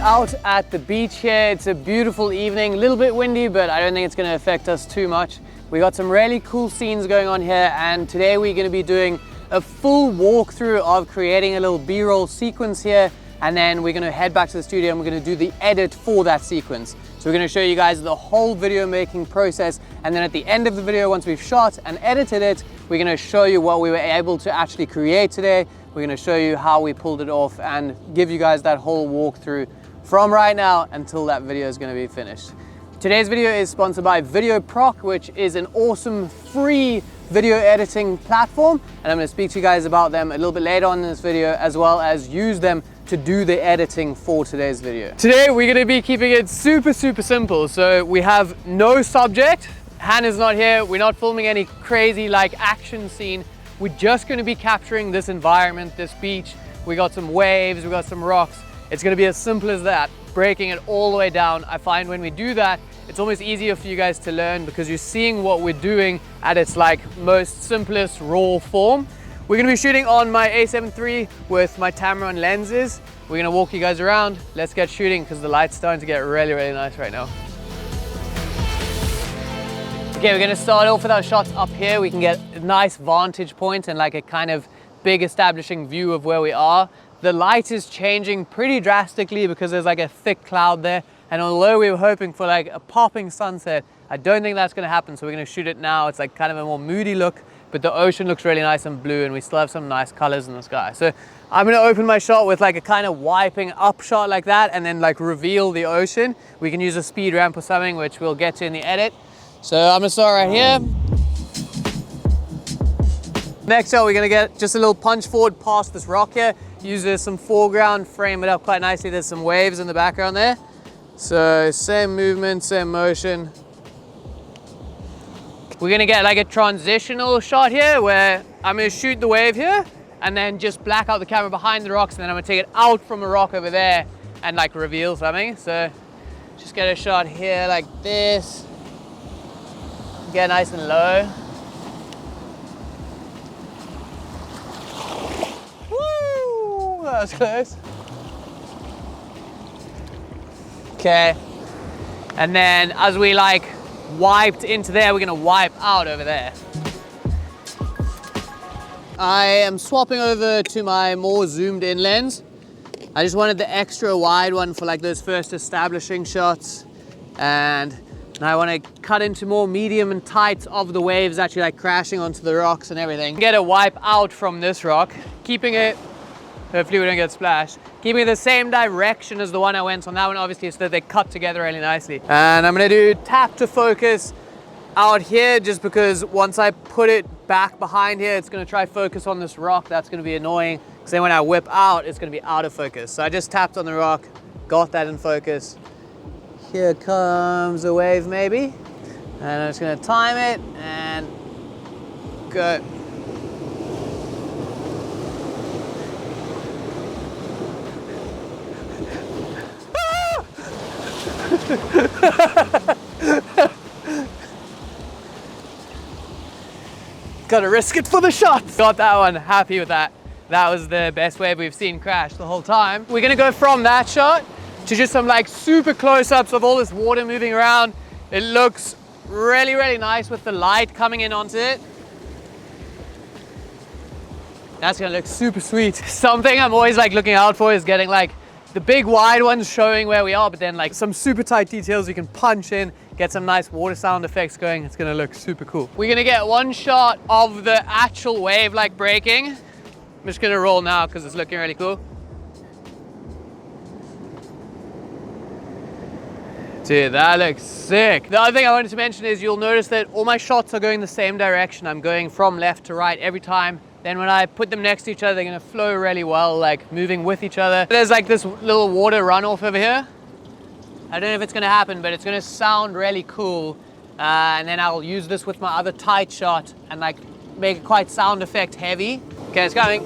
out at the beach here. It's a beautiful evening, a little bit windy, but I don't think it's going to affect us too much. We got some really cool scenes going on here, and today we're going to be doing a full walkthrough of creating a little B-roll sequence here, and then we're going to head back to the studio and we're going to do the edit for that sequence. So we're going to show you guys the whole video making process, and then at the end of the video, once we've shot and edited it, we're going to show you what we were able to actually create today. We're going to show you how we pulled it off and give you guys that whole walkthrough from right now until that video is going to be finished. Today's video is sponsored by VideoProc, which is an awesome free video editing platform, and I'm going to speak to you guys about them a little bit later on in this video, as well as use them to do the editing for today's video. Today we're going to be keeping it super simple. So we have no subject. Hannah's not here. We're not filming any crazy like action scene. We're just going to be capturing this environment, this beach. We got some waves, we got some rocks. It's going to be as simple as that, breaking it all the way down. I find when we do that, it's almost easier for you guys to learn because you're seeing what we're doing at its like most simplest raw form. We're going to be shooting on my A7 III with my Tamron lenses. We're going to walk you guys around. Let's get shooting because the light's starting to get really nice right now. Okay, we're going to start off with our shots up here. We can get a nice vantage point and like a kind of big establishing view of where we are. The light is changing pretty drastically because there's like a thick cloud there. And although we were hoping for like a popping sunset, I don't think that's going to happen. So we're going to shoot it now. It's like kind of a more moody look, but the ocean looks really nice and blue, and we still have some nice colors in the sky. So I'm going to open my shot with like a kind of wiping up shot like that, and then like reveal the ocean. We can use a speed ramp or something, which we'll get to in the edit. So I'm going to start right here. Next shot, we're going to get just a little punch forward past this rock here. Use some foreground, frame it up quite nicely. There's some waves in the background there. So same movement, same motion. We're gonna get like a transitional shot here where I'm gonna shoot the wave here and then just black out the camera behind the rocks, and then I'm gonna take it out from a rock over there and like reveal something. So just get a shot here like this. Get nice and low. Woo! That was close. Okay, and then as we like wiped into there, we're gonna wipe out over there. I am swapping over to my more zoomed in lens. I just wanted the extra wide one for like those first establishing shots, and I want to cut into more medium and tight of the waves actually like crashing onto the rocks and everything. Get a wipe out from this rock, keeping it, hopefully we don't get splashed, keeping it the same direction as the one I went on that one, obviously, so that they cut together really nicely. And I'm gonna do tap to focus out here, just because once I put it back behind here, it's gonna try focus on this rock. That's gonna be annoying, because then when I whip out, it's gonna be out of focus. So I just tapped on the rock, got that in focus. Here comes a wave maybe. And I'm just gonna time it and go. Gotta risk it for the shot. Got that one, happy with that. That was the best wave we've seen crash the whole time. We're gonna go from that shot to just some like super close-ups of all this water moving around. It looks really nice with the light coming in onto it. That's gonna look super sweet. Something I'm always like looking out for is getting like the big wide ones showing where we are, but then like some super tight details you can punch in, get some nice water sound effects going. It's gonna look super cool. We're gonna get one shot of the actual wave like breaking. I'm just gonna roll now because it's looking really cool. Dude, that looks sick. The other thing I wanted to mention is you'll notice that all my shots are going the same direction. I'm going from left to right every time. Then when I put them next to each other, they're gonna flow really well, like moving with each other. There's like this little water runoff over here. I don't know if it's gonna happen, but it's gonna sound really cool. And then I'll use this with my other tight shot and like make it quite sound effect heavy. Okay, it's coming.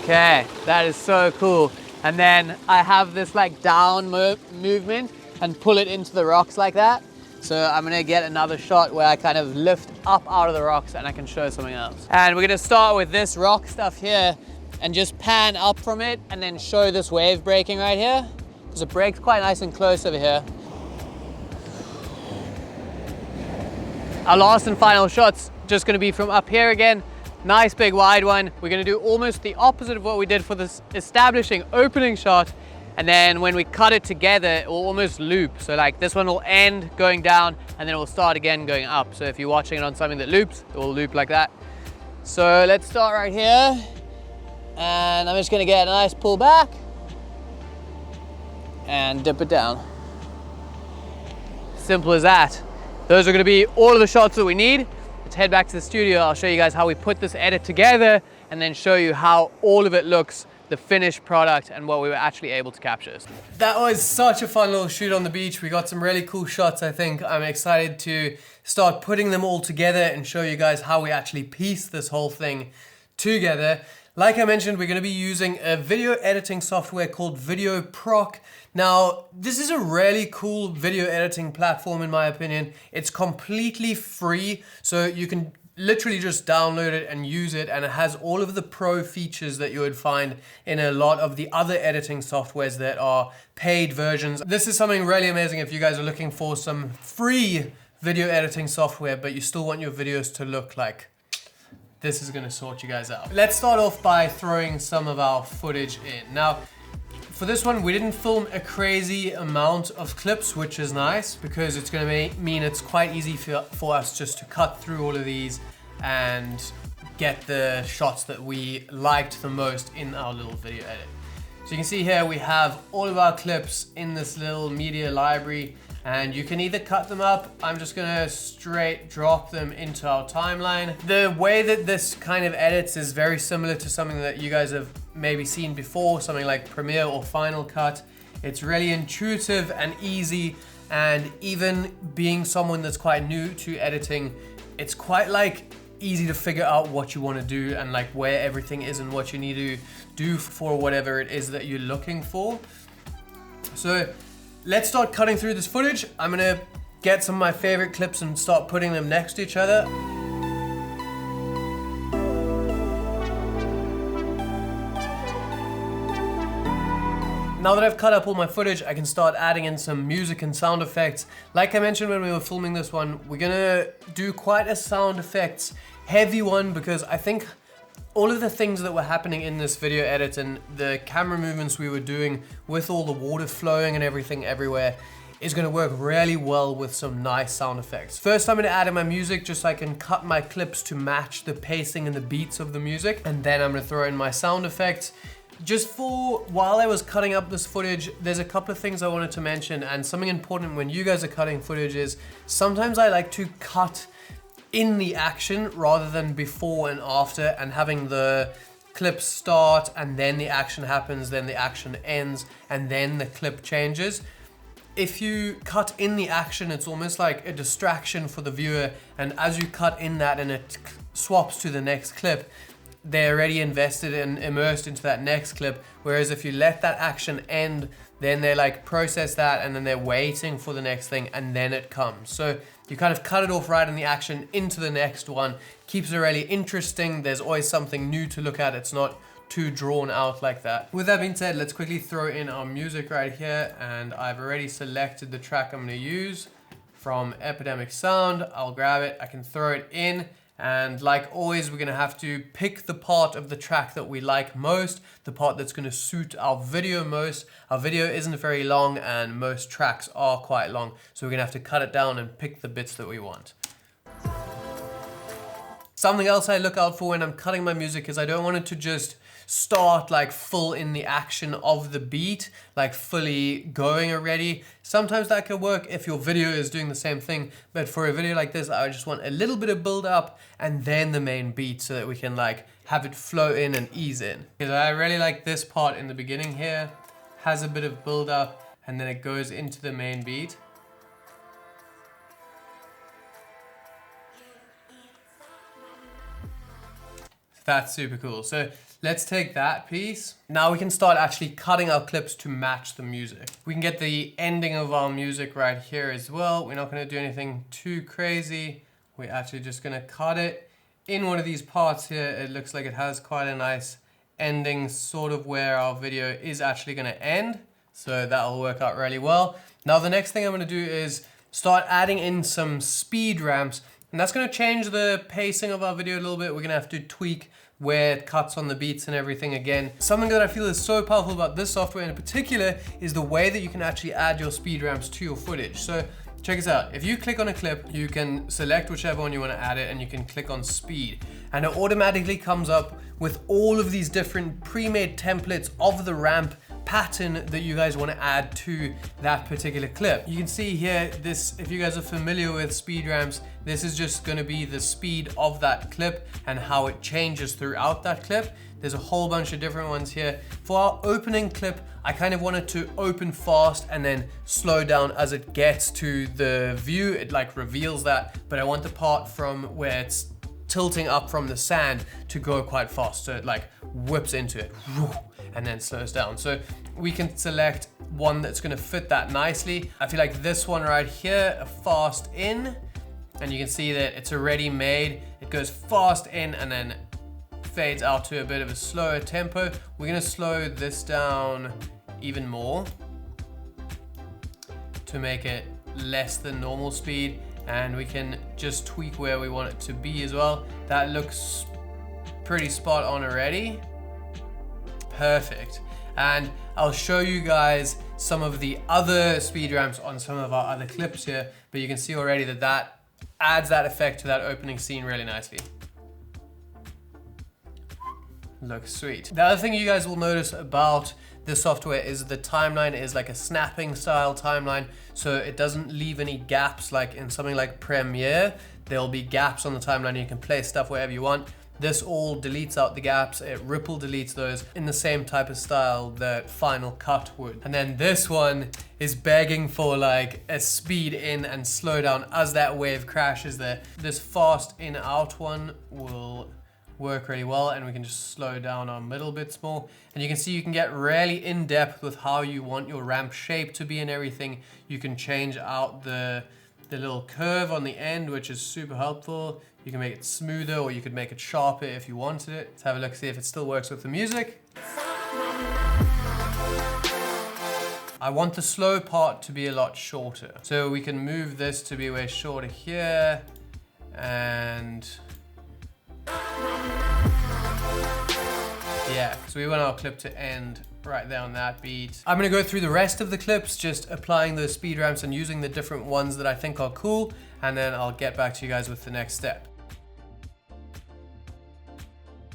Okay, that is so cool. And then I have this like down movement and pull it into the rocks like that. So I'm gonna get another shot where I kind of lift up out of the rocks and I can show something else. And we're gonna start with this rock stuff here. and just pan up from it and then show this wave breaking right here, because it breaks quite nice and close over here. Our last and final shot's just gonna be from up here again. Nice big wide one. We're gonna do almost the opposite of what we did for this establishing opening shot. And then when we cut it together, it will almost loop. So like this one will end going down and then it will start again going up. So if you're watching it on something that loops, it will loop like that. So let's start right here. And I'm just gonna get a nice pull back and dip it down. Simple as that. Those are gonna be all of the shots that we need. Let's head back to the studio. I'll show you guys how we put this edit together and then show you how all of it looks, the finished product, and what we were actually able to capture. That was such a fun little shoot on the beach. We got some really cool shots, I think. I'm excited to start putting them all together and show you guys how we actually piece this whole thing together. Like I mentioned, we're going to be using a video editing software called VideoProc. Now, this is a really cool video editing platform in my opinion. It's completely free, so you can literally just download it and use it, and it has all of the pro features that you would find in a lot of the other editing softwares that are paid versions. This is something really amazing if you guys are looking for some free video editing software, but you still want your videos to look like this. Is going to sort you guys out. Let's start off by throwing some of our footage in. Now, for this one, we didn't film a crazy amount of clips, which is nice because it's going to mean it's quite easy for us just to cut through all of these and get the shots that we liked the most in our little video edit. So you can see here we have all of our clips in this little media library, and you can either cut them up. I'm just gonna straight drop them into our timeline. The way that this kind of edits is very similar to something that you guys have maybe seen before, something like Premiere or Final Cut. It's really intuitive and easy, and even being someone that's quite new to editing, it's quite like easy to figure out what you want to do and like where everything is and what you need to do for whatever it is that you're looking for. So let's start cutting through this footage. I'm gonna get some of my favorite clips and start putting them next to each other. Now that I've cut up all my footage, I can start adding in some music and sound effects. Like I mentioned when we were filming this one, we're gonna do quite a sound effects heavy one, because I think all of the things that were happening in this video edit and the camera movements we were doing with all the water flowing and everything everywhere is gonna work really well with some nice sound effects. First, I'm gonna add in my music just so I can cut my clips to match the pacing and the beats of the music. And then I'm gonna throw in my sound effects. Just for while I was cutting up this footage, there's a couple of things I wanted to mention, and something important when you guys are cutting footage is sometimes I like to cut in the action rather than before and after, and having the clip start and then the action happens, then the action ends, and then the clip changes. If you cut in the action, it's almost like a distraction for the viewer, and as you cut in that and it swaps to the next clip, they're already invested and immersed into that next clip. Whereas if you let that action end, then they like process that and then they're waiting for the next thing and then it comes. So you kind of cut it off right in the action into the next one. Keeps it really interesting. There's always something new to look at. It's not too drawn out like that. With that being said, let's quickly throw in our music right here. And I've already selected the track I'm gonna use from Epidemic Sound. I'll grab it, I can throw it in. And like always, we're gonna have to pick the part of the track that we like most, the part that's gonna suit our video most. Our video isn't very long and most tracks are quite long, so we're gonna have to cut it down and pick the bits that we want. Something else I look out for when I'm cutting my music is I don't want it to just start like full in the action of the beat, like fully going already. Sometimes that can work if your video is doing the same thing, but for a video like this, I just want a little bit of build up and then the main beat so that we can like have it flow in and ease in. Because I really like this part in the beginning here, has a bit of build up and then it goes into the main beat. That's super cool. So let's take that piece. Now we can start actually cutting our clips to match the music. We can get the ending of our music right here as well. We're not gonna do anything too crazy. We're actually just gonna cut it. In one of these parts here, it looks like it has quite a nice ending sort of where our video is actually going to end. So that'll work out really well. Now the next thing I'm going to do is start adding in some speed ramps, and that's going to change the pacing of our video a little bit. We're going to have to tweak where it cuts on the beats and everything again. Something that I feel is so powerful about this software in particular is the way that you can actually add your speed ramps to your footage. So check this out. If you click on a clip, you can select whichever one you want to add it, and you can click on speed. And it automatically comes up with all of these different pre-made templates of the ramp pattern that you guys want to add to that particular clip. You can see here, this, if you guys are familiar with speed ramps, this is just going to be the speed of that clip and how it changes throughout that clip. There's a whole bunch of different ones here. For our opening clip, I kind of wanted to open fast and then slow down as it gets to the view. It like reveals that, but I want the part from where it's tilting up from the sand to go quite fast. So it like whips into it and then slows down. So we can select one that's gonna fit that nicely. I feel like this one right here, a fast in, and you can see that it's already made. It goes fast in and then fades out to a bit of a slower tempo. We're gonna slow this down even more to make it less than normal speed, and we can just tweak where we want it to be as well. That looks pretty spot on already. Perfect. And I'll show you guys some of the other speed ramps on some of our other clips here, but you can see already that that adds that effect to that opening scene really nicely. Looks sweet. The other thing you guys will notice about this software is the timeline is like a snapping style timeline, so it doesn't leave any gaps like in something like Premiere. There'll be gaps on the timeline, you can place stuff wherever you want. This all deletes out the gaps, it ripple deletes those in the same type of style that Final Cut would. And then this one is begging for like a speed in and slow down as that wave crashes there. This fast in out one will work really well, and we can just slow down our middle bits more. And you can see you can get really in depth with how you want your ramp shape to be and everything. You can change out the little curve on the end, which is super helpful. You can make it smoother, or you could make it sharper if you wanted it. Let's have a look, see if it still works with the music. I want the slow part to be a lot shorter. So we can move this to be way shorter here, and yeah, so we want our clip to end right there on that beat. I'm gonna go through the rest of the clips, just applying those speed ramps and using the different ones that I think are cool, and then I'll get back to you guys with the next step.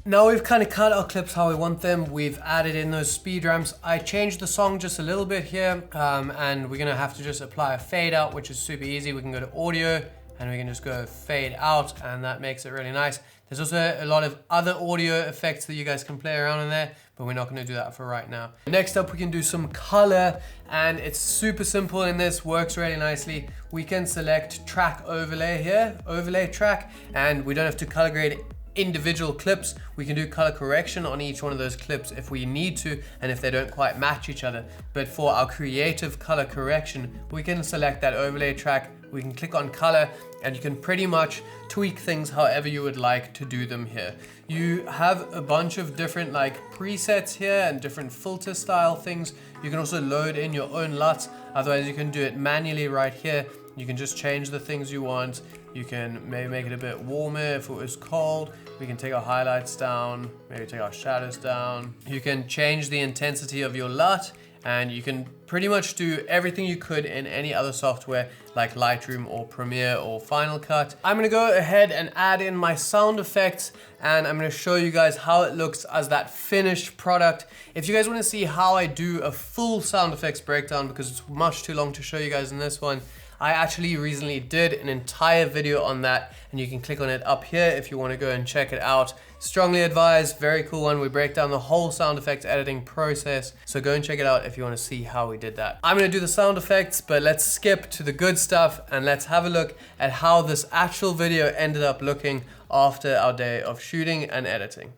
Now we've kind of cut our clips how we want them. We've added in those speed ramps. I changed the song just a little bit here, and we're gonna have to just apply a fade out, which is super easy. We can go to audio and we can just go fade out, and that makes it really nice. There's also a lot of other audio effects that you guys can play around in there, but we're not gonna do that for right now. Next up, we can do some color, and it's super simple in this, works really nicely. We can select track overlay here, overlay track, and we don't have to color grade individual clips. We can do color correction on each one of those clips if we need to, and if they don't quite match each other. But for our creative color correction, we can select that overlay track, we can click on color, and you can pretty much tweak things however you would like to do them here. You have a bunch of different like presets here and different filter style things. You can also load in your own LUTs. Otherwise you can do it manually right here. You can just change the things you want. You can maybe make it a bit warmer if it was cold. We can take our highlights down, maybe take our shadows down. You can change the intensity of your LUT, and you can pretty much do everything you could in any other software like Lightroom or Premiere or Final Cut. I'm gonna go ahead and add in my sound effects, and I'm gonna show you guys how it looks as that finished product. If you guys wanna see how I do a full sound effects breakdown, because it's much too long to show you guys in this one, I actually recently did an entire video on that, and you can click on it up here if you want to go and check it out. Strongly advised, very cool one. We break down the whole sound effects editing process, so go and check it out if you want to see how we did that. I'm going to do the sound effects, but let's skip to the good stuff and let's have a look at how this actual video ended up looking after our day of shooting and editing.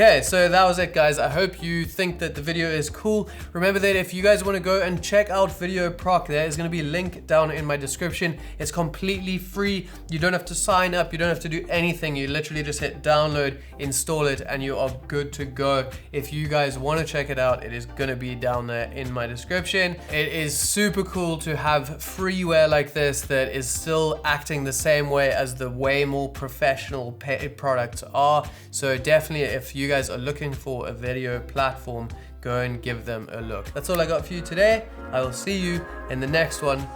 Okay, so that was it, guys. I hope you think that the video is cool. Remember that if you guys want to go and check out VideoProc, there is going to be a link down in my description. It's completely free. You don't have to sign up. You don't have to do anything. You literally just hit download, install it, and you are good to go. If you guys want to check it out, it is going to be down there in my description. It is super cool to have freeware like this that is still acting the same way as the way more professional paid products are. So definitely, if you guys are looking for a video platform, go and give them a look. That's all I got for you today. I will see you in the next one.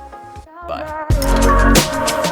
Bye.